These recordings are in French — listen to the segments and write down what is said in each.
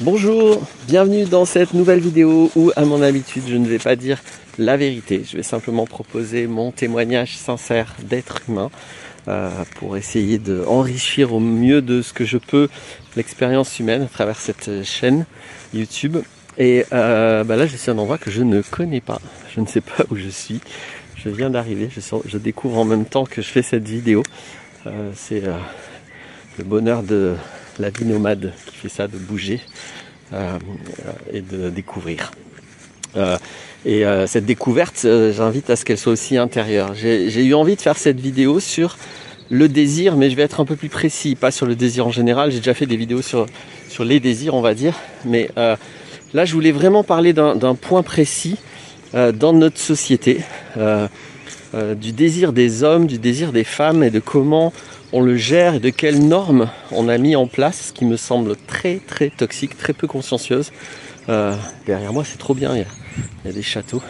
Bonjour, bienvenue dans cette nouvelle vidéo où, à mon habitude, je ne vais pas dire la vérité. Je vais simplement proposer mon témoignage sincère d'être humain pour essayer d'enrichir au mieux de ce que je peux l'expérience humaine à travers cette chaîne YouTube. Et là, je suis à un endroit que je ne connais pas. Je ne sais pas où je suis. Je viens d'arriver. Je découvre en même temps que je fais cette vidéo. C'est le bonheur de la vie nomade qui fait ça, de bouger et de découvrir. Cette découverte, j'invite à ce qu'elle soit aussi intérieure. J'ai eu envie de faire cette vidéo sur le désir, mais je vais être un peu plus précis, pas sur le désir en général. J'ai déjà fait des vidéos sur les désirs, on va dire. Mais là, je voulais vraiment parler d'un point précis dans notre société, du désir des hommes, du désir des femmes et de comment on le gère et de quelles normes on a mis en place, ce qui me semble très très toxique, très peu consciencieuse. Derrière moi, c'est trop bien, il y a des châteaux.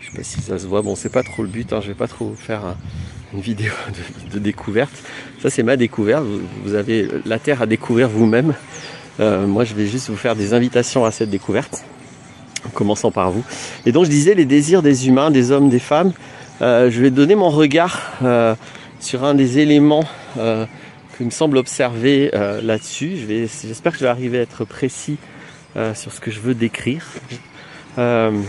Je sais pas si ça se voit, bon, c'est pas trop le but, hein, je vais pas trop faire une vidéo de découverte. Ça, c'est ma découverte, vous avez la terre à découvrir vous-même. Moi, je vais juste vous faire des invitations à cette découverte, en commençant par vous. Et donc, je disais les désirs des humains, des hommes, des femmes. Je vais donner mon regard sur un des éléments qu'il me semble observer là-dessus. J'espère que je vais arriver à être précis sur ce que je veux décrire. J'espère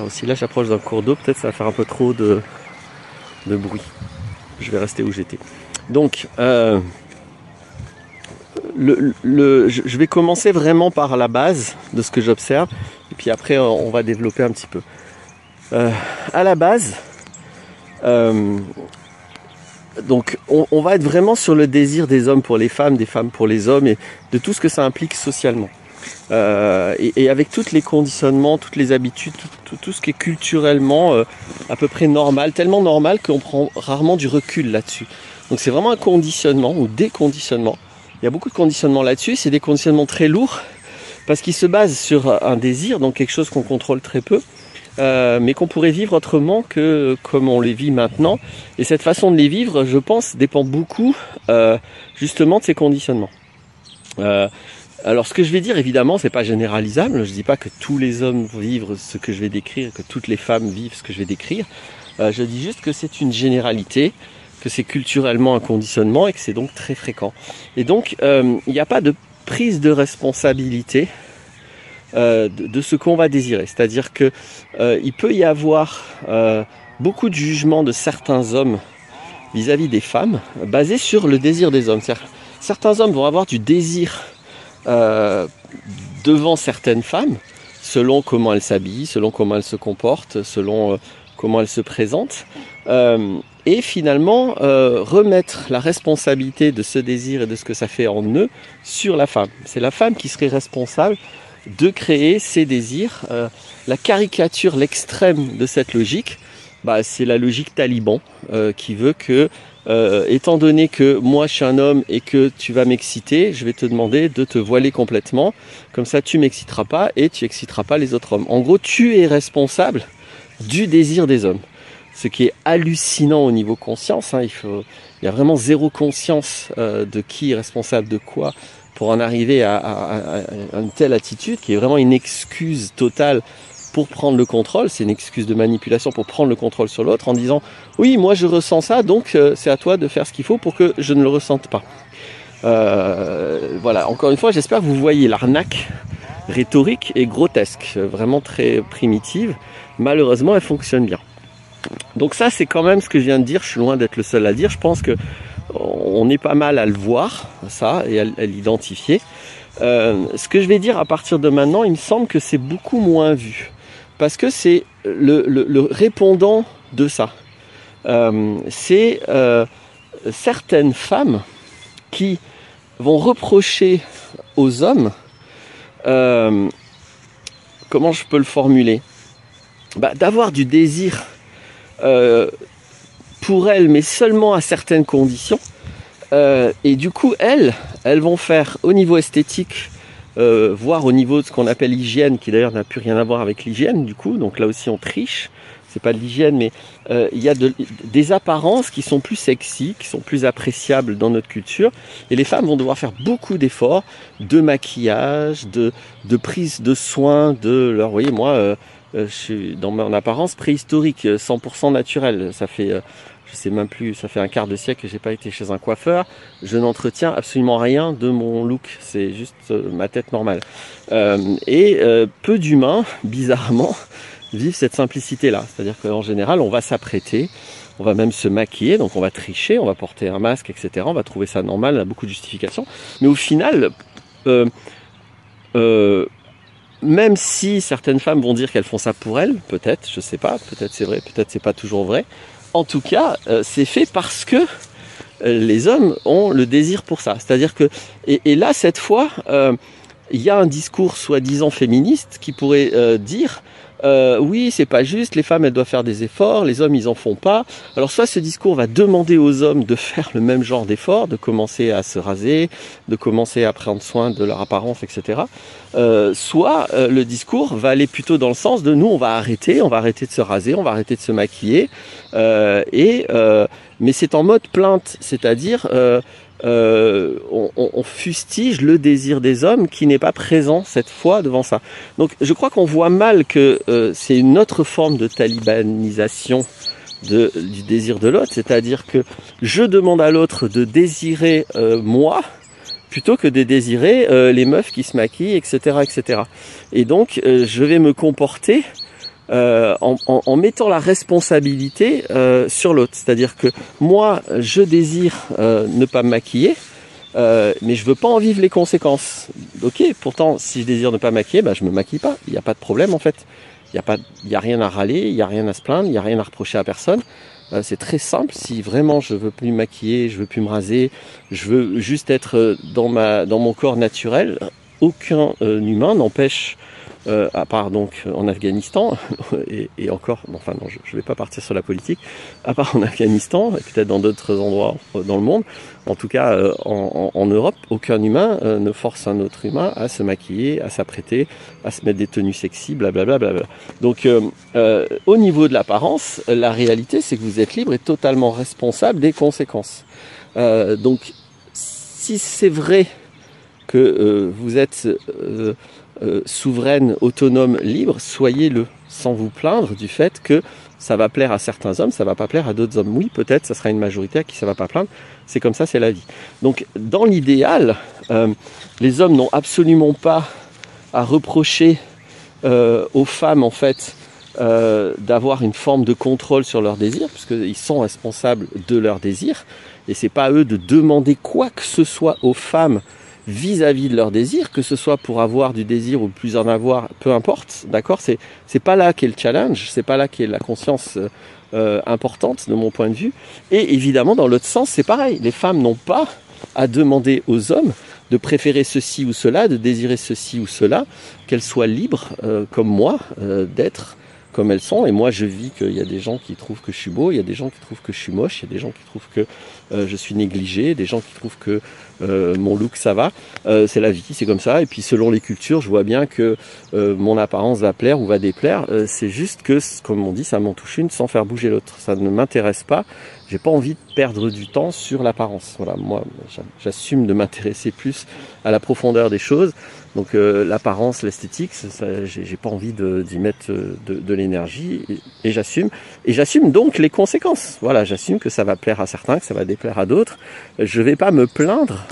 aussi, là j'approche d'un cours d'eau, peut-être ça va faire un peu trop de bruit. Je vais rester où j'étais. Donc, je vais commencer vraiment par la base de ce que j'observe, et puis après on va développer un petit peu. À la base, donc on va être vraiment sur le désir des hommes pour les femmes, des femmes pour les hommes, et de tout ce que ça implique socialement. Et avec tous les conditionnements, toutes les habitudes, tout ce qui est culturellement à peu près normal, tellement normal qu'on prend rarement du recul là-dessus. Donc c'est vraiment un conditionnement ou des conditionnements. Il y a beaucoup de conditionnements là-dessus, c'est des conditionnements très lourds, parce qu'ils se basent sur un désir, donc quelque chose qu'on contrôle très peu, mais qu'on pourrait vivre autrement que comme on les vit maintenant. Et cette façon de les vivre, je pense, dépend beaucoup justement de ces conditionnements. Alors ce que je vais dire, évidemment, c'est pas généralisable. Je dis pas que tous les hommes vivent ce que je vais décrire, que toutes les femmes vivent ce que je vais décrire. Je dis juste que c'est une généralité, que c'est culturellement un conditionnement et que c'est donc très fréquent. Et donc, il n'y a pas de prise de responsabilité de ce qu'on va désirer. C'est-à-dire que il peut y avoir beaucoup de jugements de certains hommes vis-à-vis des femmes basés sur le désir des hommes. C'est-à-dire, certains hommes vont avoir du désir devant certaines femmes, selon comment elles s'habillent, selon comment elles se comportent, selon comment elles se présentent, et finalement remettre la responsabilité de ce désir et de ce que ça fait en eux sur la femme. C'est la femme qui serait responsable de créer ses désirs. La caricature, l'extrême de cette logique, c'est la logique taliban qui veut que étant donné que moi je suis un homme et que tu vas m'exciter, je vais te demander de te voiler complètement, comme ça tu m'exciteras pas et tu exciteras pas les autres hommes. En gros, tu es responsable du désir des hommes. Ce qui est hallucinant au niveau conscience, hein, il y a vraiment zéro conscience de qui est responsable de quoi pour en arriver à une telle attitude qui est vraiment une excuse totale pour prendre le contrôle. C'est une excuse de manipulation pour prendre le contrôle sur l'autre en disant « Oui, moi je ressens ça, donc c'est à toi de faire ce qu'il faut pour que je ne le ressente pas. » Voilà, encore une fois, j'espère que vous voyez l'arnaque rhétorique et grotesque, vraiment très primitive. Malheureusement, elle fonctionne bien. Donc ça, c'est quand même ce que je viens de dire. Je suis loin d'être le seul à le dire. Je pense que on est pas mal à le voir, ça, et à l'identifier. Ce que je vais dire à partir de maintenant, il me semble que c'est beaucoup moins vu. Parce que c'est le répondant de ça. C'est certaines femmes qui vont reprocher aux hommes, comment je peux le formuler, d'avoir du désir pour elles, mais seulement à certaines conditions. Et du coup, elles vont faire au niveau esthétique, voire au niveau de ce qu'on appelle hygiène, qui d'ailleurs n'a plus rien à voir avec l'hygiène, du coup, donc là aussi on triche, c'est pas de l'hygiène, mais il y a des apparences qui sont plus sexy, qui sont plus appréciables dans notre culture, et les femmes vont devoir faire beaucoup d'efforts, de maquillage, de prise de soin de leur, vous voyez, moi, je suis dans mon apparence préhistorique, 100% naturelle, ça fait, je sais même plus, ça fait un quart de siècle que j'ai pas été chez un coiffeur, je n'entretiens absolument rien de mon look, c'est juste ma tête normale. Peu d'humains, bizarrement, vivent cette simplicité-là. C'est-à-dire qu'en général, on va s'apprêter, on va même se maquiller, donc on va tricher, on va porter un masque, etc. On va trouver ça normal, il y a beaucoup de justifications. Mais au final, même si certaines femmes vont dire qu'elles font ça pour elles, peut-être, je sais pas, peut-être c'est vrai, peut-être c'est pas toujours vrai. En tout cas, c'est fait parce que les hommes ont le désir pour ça. C'est-à-dire que, et là, cette fois, il y a un discours soi-disant féministe qui pourrait dire oui, c'est pas juste, les femmes elles doivent faire des efforts, les hommes ils en font pas. Alors soit ce discours va demander aux hommes de faire le même genre d'effort, de commencer à se raser, de commencer à prendre soin de leur apparence, etc. Soit le discours va aller plutôt dans le sens de nous on va arrêter de se raser, on va arrêter de se maquiller, mais c'est en mode plainte, c'est-à-dire on fustige le désir des hommes qui n'est pas présent cette fois devant ça. Donc je crois qu'on voit mal que c'est une autre forme de talibanisation du désir de l'autre, c'est-à-dire que je demande à l'autre de désirer moi plutôt que de désirer les meufs qui se maquillent, etc., etc. Et donc je vais me comporter en mettant la responsabilité sur l'autre. C'est-à-dire que moi, je désire ne pas me maquiller, mais je veux pas en vivre les conséquences. Ok, pourtant, si je désire ne pas me maquiller, bah, je me maquille pas. Il n'y a pas de problème en fait. Il y a rien à râler, il n'y a rien à se plaindre, il n'y a rien à reprocher à personne. C'est très simple. Si vraiment je veux plus me maquiller, je veux plus me raser, je veux juste être dans mon corps naturel, aucun humain n'empêche. À part donc en Afghanistan et encore, enfin non, je vais pas partir sur la politique, à part en Afghanistan et peut-être dans d'autres endroits dans le monde, en tout cas en Europe, aucun humain ne force un autre humain à se maquiller, à s'apprêter, à se mettre des tenues sexy, blablabla. Bla bla bla. Donc au niveau de l'apparence, la réalité c'est que vous êtes libre et totalement responsable des conséquences. Donc si c'est vrai que vous êtes souveraine, autonome, libre, soyez-le, sans vous plaindre du fait que ça va plaire à certains hommes, ça va pas plaire à d'autres hommes. Oui, peut-être, ça sera une majorité à qui ça va pas plaindre, c'est comme ça, c'est la vie. Donc, dans l'idéal, les hommes n'ont absolument pas à reprocher aux femmes, en fait, d'avoir une forme de contrôle sur leurs désirs, puisqu'ils sont responsables de leurs désirs, et c'est pas à eux de demander quoi que ce soit aux femmes vis-à-vis de leur désir, que ce soit pour avoir du désir ou plus en avoir, peu importe, d'accord, c'est pas là qu'est le challenge, c'est pas là qu'est la conscience importante de mon point de vue. Et évidemment dans l'autre sens c'est pareil, les femmes n'ont pas à demander aux hommes de préférer ceci ou cela, de désirer ceci ou cela, qu'elles soient libres comme moi d'être comme elles sont. Et moi je vis qu'il y a des gens qui trouvent que je suis beau, il y a des gens qui trouvent que je suis moche, il y a des gens qui trouvent que je suis négligé, des gens qui trouvent que mon look ça va, c'est la vie, c'est comme ça. Et puis selon les cultures je vois bien que mon apparence va plaire ou va déplaire, c'est juste que comme on dit ça m'en touche une sans faire bouger l'autre, ça ne m'intéresse pas, j'ai pas envie de perdre du temps sur l'apparence. Voilà, moi j'assume de m'intéresser plus à la profondeur des choses. Donc l'apparence, l'esthétique, j'ai pas envie d'y mettre de l'énergie et j'assume. Et j'assume donc les conséquences. Voilà, j'assume que ça va plaire à certains, que ça va déplaire à d'autres. Je vais pas me plaindre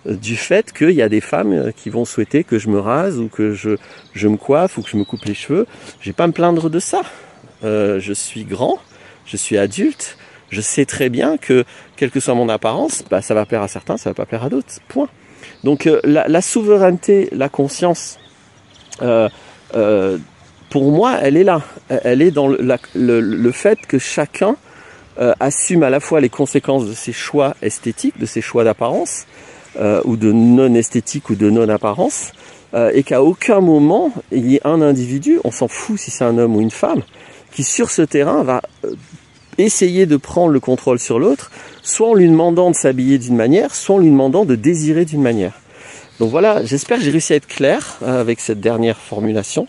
du fait qu'il y a des femmes qui vont souhaiter que je me rase ou que je me coiffe ou que je me coupe les cheveux. Je vais pas me plaindre de ça. Je suis grand, je suis adulte, je sais très bien que quelle que soit mon apparence, bah, ça va plaire à certains, ça va pas plaire à d'autres. Point. Donc la souveraineté, la conscience, pour moi, elle est là. Elle est dans le fait que chacun assume à la fois les conséquences de ses choix esthétiques, de ses choix d'apparence, ou de non-esthétique ou de non-apparence, et qu'à aucun moment, il y ait un individu, on s'en fout si c'est un homme ou une femme, qui sur ce terrain va essayer de prendre le contrôle sur l'autre, soit en lui demandant de s'habiller d'une manière, soit en lui demandant de désirer d'une manière. Donc voilà, j'espère que j'ai réussi à être clair avec cette dernière formulation.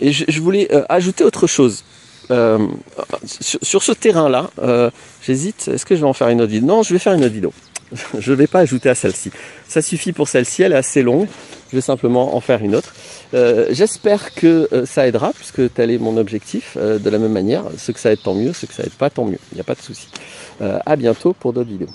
Et je voulais ajouter autre chose. sur ce terrain-là, j'hésite, est-ce que je vais en faire une autre vidéo? Non, je vais faire une autre vidéo. Je ne vais pas ajouter à celle-ci. Ça suffit pour celle-ci, elle est assez longue. Je vais simplement en faire une autre. J'espère que ça aidera, puisque tel est mon objectif. De la même manière, ceux que ça aide, tant mieux. Ceux que ça aide pas, tant mieux. Il n'y a pas de souci. À bientôt pour d'autres vidéos.